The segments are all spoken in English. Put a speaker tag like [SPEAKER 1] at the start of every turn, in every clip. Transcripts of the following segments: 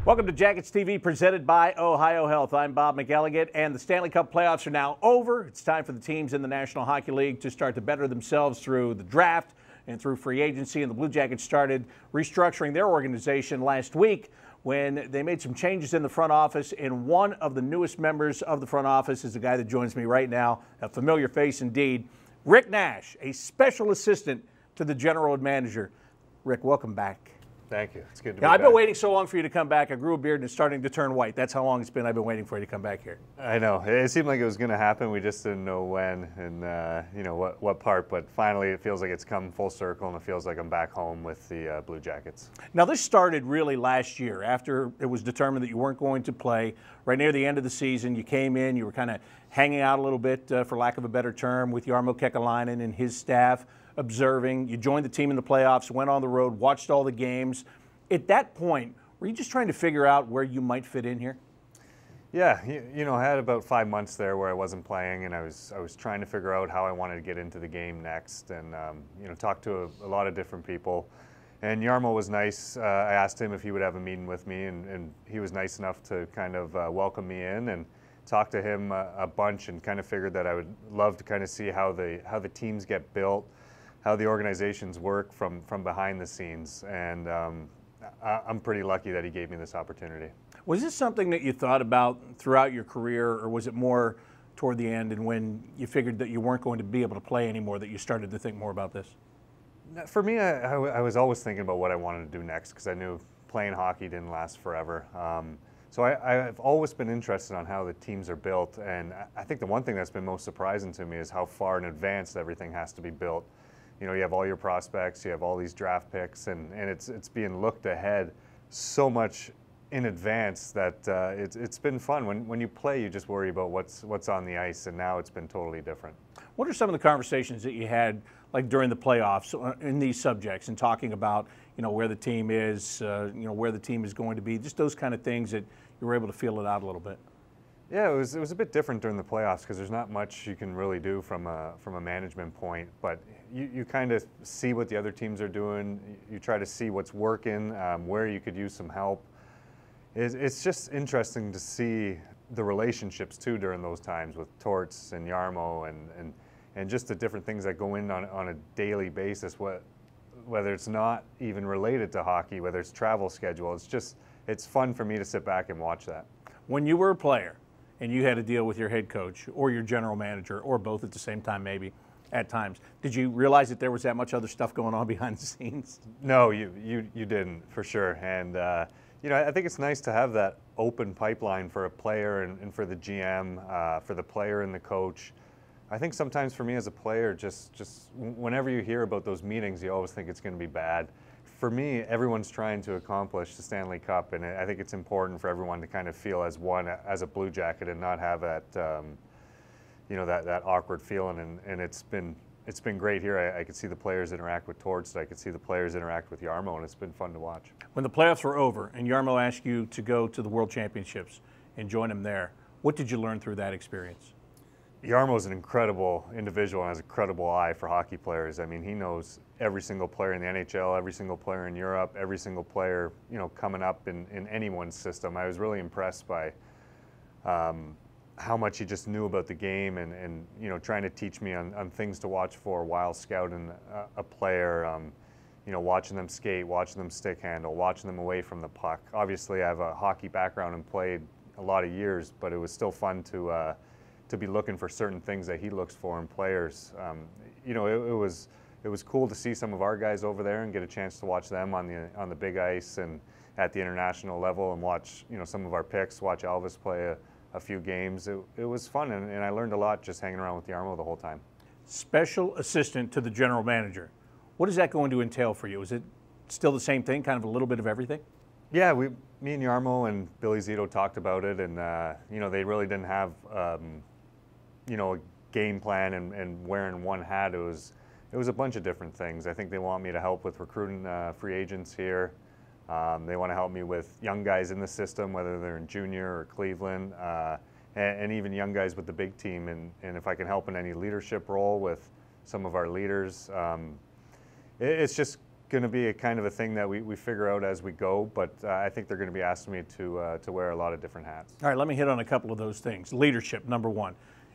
[SPEAKER 1] Welcome to Jackets TV, presented by Ohio Health. I'm Bob McElligott, and the Stanley Cup playoffs are now over. It's time for the teams in the National Hockey League to start to better themselves through the draft and through free agency. And the Blue Jackets started restructuring their organization last week when they made some changes in the front office. And one of the newest members of the front office is the guy that joins me right now, a familiar face indeed, Rick Nash, a special assistant to the general manager. Rick, welcome back.
[SPEAKER 2] Thank you. It's good to be
[SPEAKER 1] Now,
[SPEAKER 2] back.
[SPEAKER 1] I've been waiting so long for you to come back. I grew a beard and it's starting to turn white. That's how long it's been. I've been waiting for you to come back here.
[SPEAKER 2] I know. It seemed like it was going to happen. We just didn't know when and what part. But finally, it feels like it's come full circle, and it feels like I'm back home with the Blue Jackets.
[SPEAKER 1] Now, this started really last year after it was determined that you weren't going to play. Right near the end of the season, you came in. You were kind of hanging out a little bit, for lack of a better term, with Jarmo Kekalainen and his staff, observing. You joined the team in the playoffs, went on the road, watched all the games. At that point, were you just trying to figure out where you might fit in here?
[SPEAKER 2] Yeah, I had about 5 months there where I wasn't playing, and I was trying to figure out how I wanted to get into the game next, and talked to a lot of different people. And Jarmo was nice. I asked him if he would have a meeting with me, and he was nice enough to kind of welcome me in and talk to him a bunch, and kind of figured that I would love to kind of see how the teams get built, how the organizations work from behind the scenes, and I'm pretty lucky that he gave me this opportunity.
[SPEAKER 1] Was this something that you thought about throughout your career, or was it more toward the end and when you figured that you weren't going to be able to play anymore that you started to think more about this?
[SPEAKER 2] For me, I was always thinking about what I wanted to do next, because I knew playing hockey didn't last forever. So I've always been interested on how the teams are built, and I think the one thing that's been most surprising to me is how far in advance everything has to be built. You have all your prospects, you have all these draft picks, and it's being looked ahead so much in advance that it's been fun. When you play, you just worry about what's on the ice, and now it's been totally different.
[SPEAKER 1] What are some of the conversations that you had, like during the playoffs, in these subjects, and talking about where the team is, where the team is going to be, just those kind of things that you were able to feel it out a little bit?
[SPEAKER 2] Yeah, it was a bit different during the playoffs, because there's not much you can really do from a management point, but you kind of see what the other teams are doing. You try to see what's working, where you could use some help. It's just interesting to see the relationships too during those times with Torts and Jarmo and just the different things that go in on a daily basis, whether it's not even related to hockey, whether it's travel schedule. It's fun for me to sit back and watch that.
[SPEAKER 1] When you were a player and you had to deal with your head coach or your general manager, or both at the same time maybe at times, did you realize that there was that much other stuff going on behind the scenes?
[SPEAKER 2] No, you didn't, for sure. And I think it's nice to have that open pipeline for a player and for the GM, for the player and the coach. I think sometimes for me as a player, just whenever you hear about those meetings, you always think it's going to be bad. For me, everyone's trying to accomplish the Stanley Cup, and I think it's important for everyone to kind of feel as one, as a Blue Jacket, and not have that, that awkward feeling. And it's been great here. I could see the players interact with Torts. I could see the players interact with Jarmo, and it's been fun to watch. When
[SPEAKER 1] the playoffs were over and Jarmo asked you to go to the World Championships and join him there, what did you learn through that experience?
[SPEAKER 2] Jarmo's an incredible individual and has a credible eye for hockey players. I mean, he knows every single player in the NHL, every single player in Europe, every single player, coming up in anyone's system. I was really impressed by how much he just knew about the game and trying to teach me on things to watch for while scouting a player, watching them skate, watching them stick handle, watching them away from the puck. Obviously, I have a hockey background and played a lot of years, but it was still fun to be looking for certain things that he looks for in players. It was cool to see some of our guys over there and get a chance to watch them on the big ice and at the international level, and watch some of our picks, watch Elvis play a few games. It was fun, and I learned a lot just hanging around with Jarmo the whole time.
[SPEAKER 1] Special assistant to the general manager. What is that going to entail for you? Is it still the same thing, kind of a little bit of everything?
[SPEAKER 2] Yeah, me and Jarmo and Billy Zito talked about it, and they really didn't have a game plan and wearing one hat. It was a bunch of different things. I think they want me to help with recruiting free agents here. They want to help me with young guys in the system, whether they're in junior or Cleveland, and even young guys with the big team. And if I can help in any leadership role with some of our leaders, it's just going to be a kind of a thing that we figure out as we go, but I think they're going to be asking me to wear a lot of different hats.
[SPEAKER 1] All right, let me hit on a couple of those things. Leadership, number one.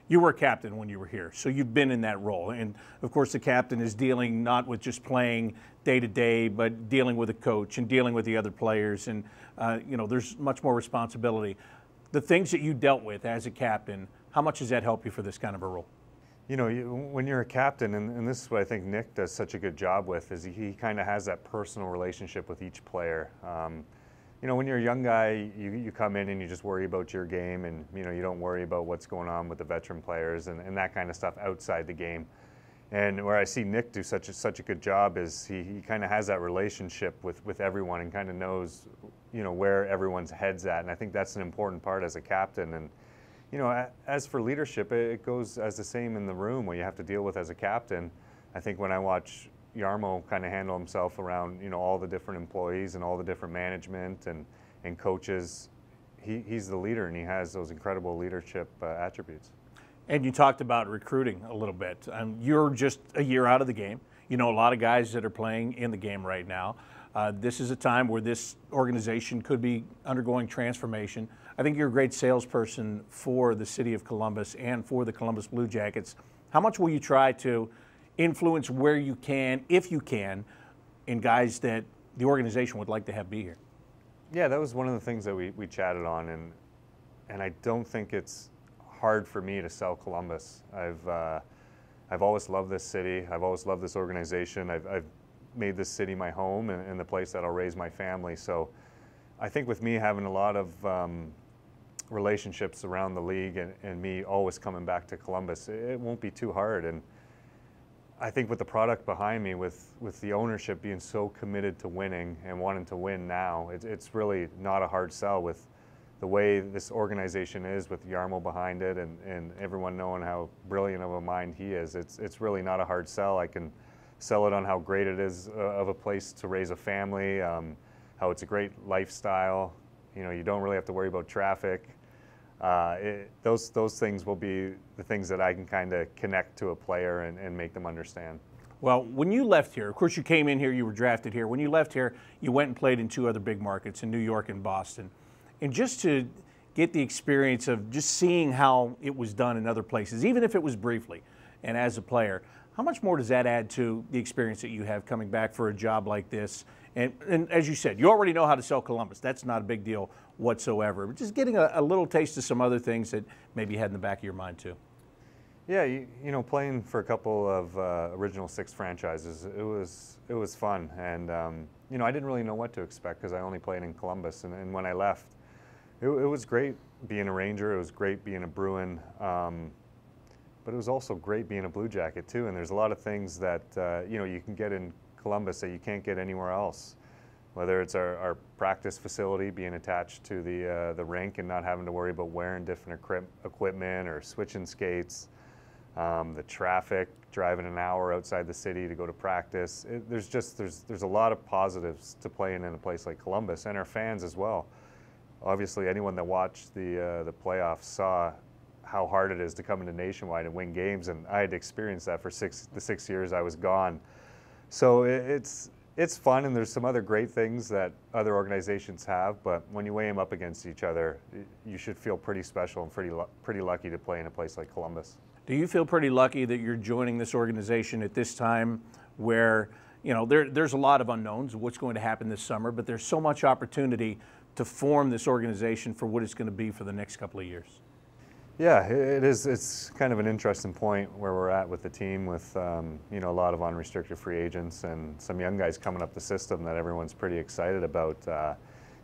[SPEAKER 1] You were a captain when you were here, so you've been in that role. And, of course, the captain is dealing not with just playing day-to-day, but dealing with a coach and dealing with the other players. And, you know, there's much more responsibility. The things that you dealt with as a captain, how much does that help you for this kind of a role?
[SPEAKER 2] You know, when you're a captain, and this is what I think Nick does such a good job with, is he kind of has that personal relationship with each player. You know, when you're a young guy, you come in and you just worry about your game, and you know, you don't worry about what's going on with the veteran players and that kind of stuff outside the game. And where I see Nick do such a good job is he kind of has that relationship with everyone and kind of knows, you know, where everyone's head's at. And I think that's an important part as a captain. And you know, as for leadership, it goes as the same in the room what you have to deal with as a captain. I think when I watch Jarmo kind of handle himself around, you know, all the different employees and all the different management and coaches, he's the leader, and he has those incredible leadership attributes.
[SPEAKER 1] And you talked about recruiting a little bit. You're just a year out of the game. You know a lot of guys that are playing in the game right now. This is a time where this organization could be undergoing transformation. I think you're a great salesperson for the city of Columbus and for the Columbus Blue Jackets. How much will you try to influence where you can, if you can, in guys that the organization would like to have be here?
[SPEAKER 2] Yeah, that was one of the things that we chatted on, and I don't think it's hard for me to sell Columbus. I've always loved this city. I've always loved this organization. I've made this city my home and the place that I'll raise my family. So I think with me having a lot of relationships around the league and me always coming back to Columbus, it won't be too hard. And I think with the product behind me, with the ownership being so committed to winning and wanting to win now, it's really not a hard sell with the way this organization is, with Jarmo behind it and everyone knowing how brilliant of a mind he is. It's really not a hard sell. I can sell it on how great it is of a place to raise a family, how it's a great lifestyle. You know, you don't really have to worry about traffic. Those things will be the things that I can kind of connect to a player and make them understand.
[SPEAKER 1] Well, when you left here, of course you came in here, you were drafted here. When you left here, you went and played in two other big markets, in New York and Boston. And just to get the experience of just seeing how it was done in other places, even if it was briefly, and as a player, how much more does that add to the experience that you have coming back for a job like this? And as you said, you already know how to sell Columbus. That's not a big deal whatsoever. But just getting a little taste of some other things that maybe you had in the back of your mind too.
[SPEAKER 2] Yeah, you know, playing for a couple of original six franchises, it was fun. And you know, I didn't really know what to expect because I only played in Columbus. And when I left, it was great being a Ranger. It was great being a Bruin. But it was also great being a Blue Jacket too. And there's a lot of things that you know, you can get in Columbus that you can't get anywhere else. Whether it's our practice facility being attached to the rink and not having to worry about wearing different equipment or switching skates, the traffic, driving an hour outside the city to go to practice. There's a lot of positives to playing in a place like Columbus, and our fans as well. Obviously, anyone that watched the playoffs saw how hard it is to come into Nationwide and win games, and I had experienced that for the 6 years I was gone. So it's fun, and there's some other great things that other organizations have, but when you weigh them up against each other, you should feel pretty special and pretty lucky to play in a place like Columbus.
[SPEAKER 1] Do you feel pretty lucky that you're joining this organization at this time where, you know, there's a lot of unknowns of what's going to happen this summer, but there's so much opportunity to form this organization for what it's going to be for the next couple of years?
[SPEAKER 2] Yeah, it is. It's kind of an interesting point where we're at with the team, with you know, a lot of unrestricted free agents and some young guys coming up the system that everyone's pretty excited about.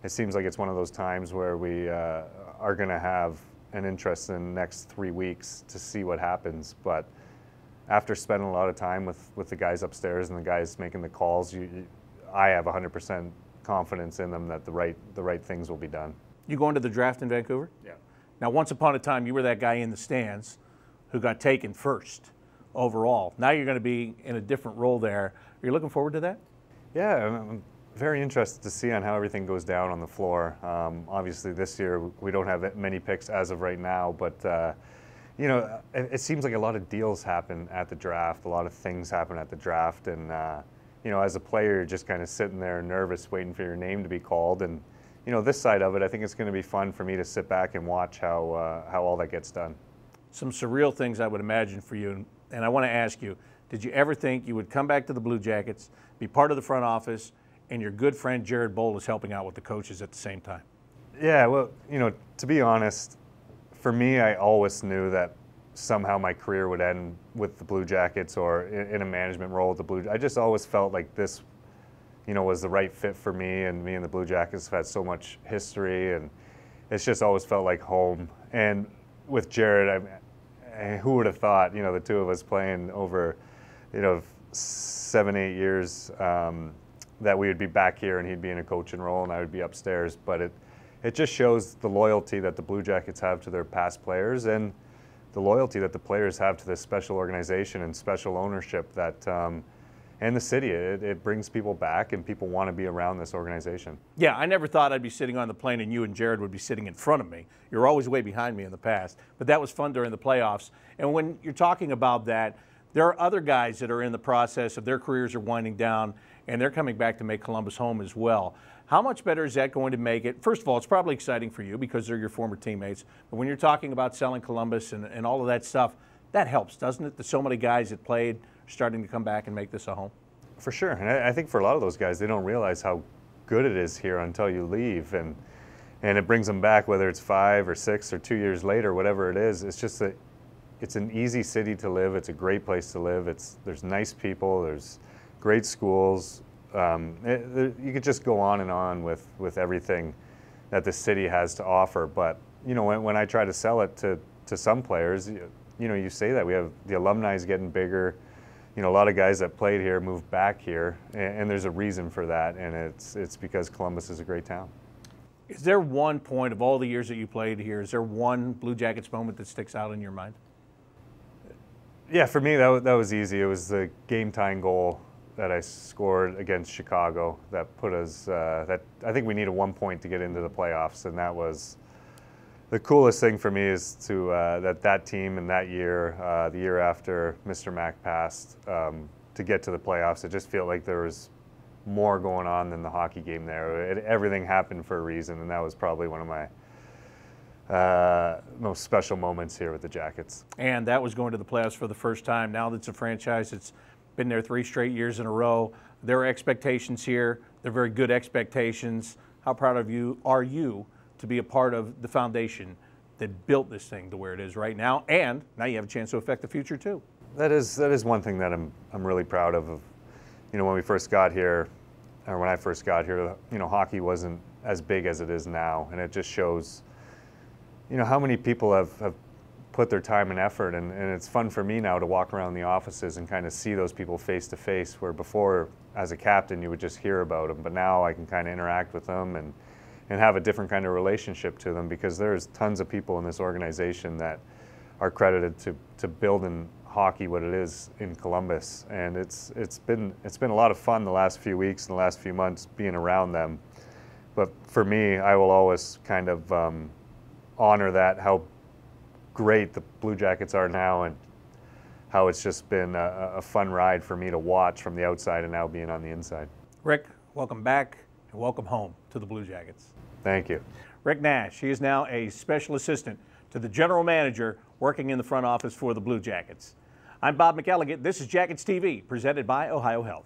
[SPEAKER 2] It seems like it's one of those times where we are going to have an interest in the next 3 weeks to see what happens. But after spending a lot of time with the guys upstairs and the guys making the calls, I have 100% confidence in them that the right things will be done.
[SPEAKER 1] You going to the draft in Vancouver?
[SPEAKER 2] Yeah.
[SPEAKER 1] Now, once upon a time, you were that guy in the stands who got taken first overall. Now you're going to be in a different role there. Are you looking forward to that?
[SPEAKER 2] Yeah, I'm very interested to see on how everything goes down on the floor. Obviously, this year we don't have many picks as of right now, but you know, it seems like a lot of deals happen at the draft. A lot of things happen at the draft, and you know, as a player, you're just kind of sitting there nervous, waiting for your name to be called. And, you know, this side of it, I think it's going to be fun for me to sit back and watch how all that gets done.
[SPEAKER 1] Some surreal things I would imagine for you, and I want to ask you, did you ever think you would come back to the Blue Jackets, be part of the front office, and your good friend Jared Boll is helping out with the coaches at the same time?
[SPEAKER 2] Yeah, well, you know, to be honest, for me, I always knew that somehow my career would end with the Blue Jackets or in a management role with the Blue Jackets. I just always felt like this, you know, was the right fit for me, and me and the Blue Jackets have had so much history, and it's just always felt like home. And with Jared, who would have thought, you know, the two of us playing over, you know, 7-8 years, that we would be back here and he'd be in a coaching role and I would be upstairs. But it just shows the loyalty that the Blue Jackets have to their past players, and the loyalty that the players have to this special organization and special ownership that, and the city. It brings people back, and people want to be around this organization.
[SPEAKER 1] Yeah, I never thought I'd be sitting on the plane and you and Jared would be sitting in front of me. You're always way behind me in the past, but that was fun during the playoffs. And when you're talking about that, there are other guys that are in the process of their careers are winding down, and they're coming back to make Columbus home as well. How much better is that going to make it? First of all, it's probably exciting for you because they're your former teammates. But when you're talking about selling Columbus and all of that stuff, that helps, doesn't it? That so many guys that played are starting to come back and make this a home.
[SPEAKER 2] For sure. And I think for a lot of those guys, they don't realize how good it is here until you leave. And it brings them back, whether it's 5 or 6 or 2 years later, whatever it is. It's just that it's an easy city to live. It's a great place to live. There's nice people. There's great schools. You could just go on and on with everything that the city has to offer. But, you know, when I try to sell it to some players, you know, you say that we have the alumni is getting bigger. You know, a lot of guys that played here moved back here, and there's a reason for that, and it's because Columbus is a great town.
[SPEAKER 1] Is there one point of all the years that you played here, is there one Blue Jackets moment that sticks out in your mind?
[SPEAKER 2] Yeah, for me, that was easy. It was the game-tying goal that I scored against Chicago that put us, I think we needed 1 point to get into the playoffs, and that was the coolest thing for me is to that team in that year, the year after Mr. Mack passed, to get to the playoffs. It just felt like there was more going on than the hockey game there. Everything happened for a reason, and that was probably one of my most special moments here with the Jackets.
[SPEAKER 1] And that was going to the playoffs for the first time. Now that's a franchise that's been there 3 straight years in a row. There are expectations here. They're very good expectations. How proud of you are you to be a part of the foundation that built this thing to where it is right now, and now you have a chance to affect the future too?
[SPEAKER 2] That is one thing that I'm really proud of. You know, when we first got here, or when I first got here, you know, hockey wasn't as big as it is now, and it just shows, you know, how many people have put their time and effort, and it's fun for me now to walk around the offices and kind of see those people face to face, where before, as a captain, you would just hear about them, but now I can kind of interact with them and have a different kind of relationship to them, because there's tons of people in this organization that are credited to building hockey what it is in Columbus, and it's been a lot of fun the last few weeks and the last few months being around them. But for me, I will always kind of honor that, how great the Blue Jackets are now, and how it's just been a fun ride for me to watch from the outside and now being on the inside.
[SPEAKER 1] Rick, welcome back and welcome home to the Blue Jackets.
[SPEAKER 2] Thank you.
[SPEAKER 1] Rick Nash, he is now a special assistant to the general manager working in the front office for the Blue Jackets. I'm Bob McElligott. This is Jackets TV, presented by Ohio Health.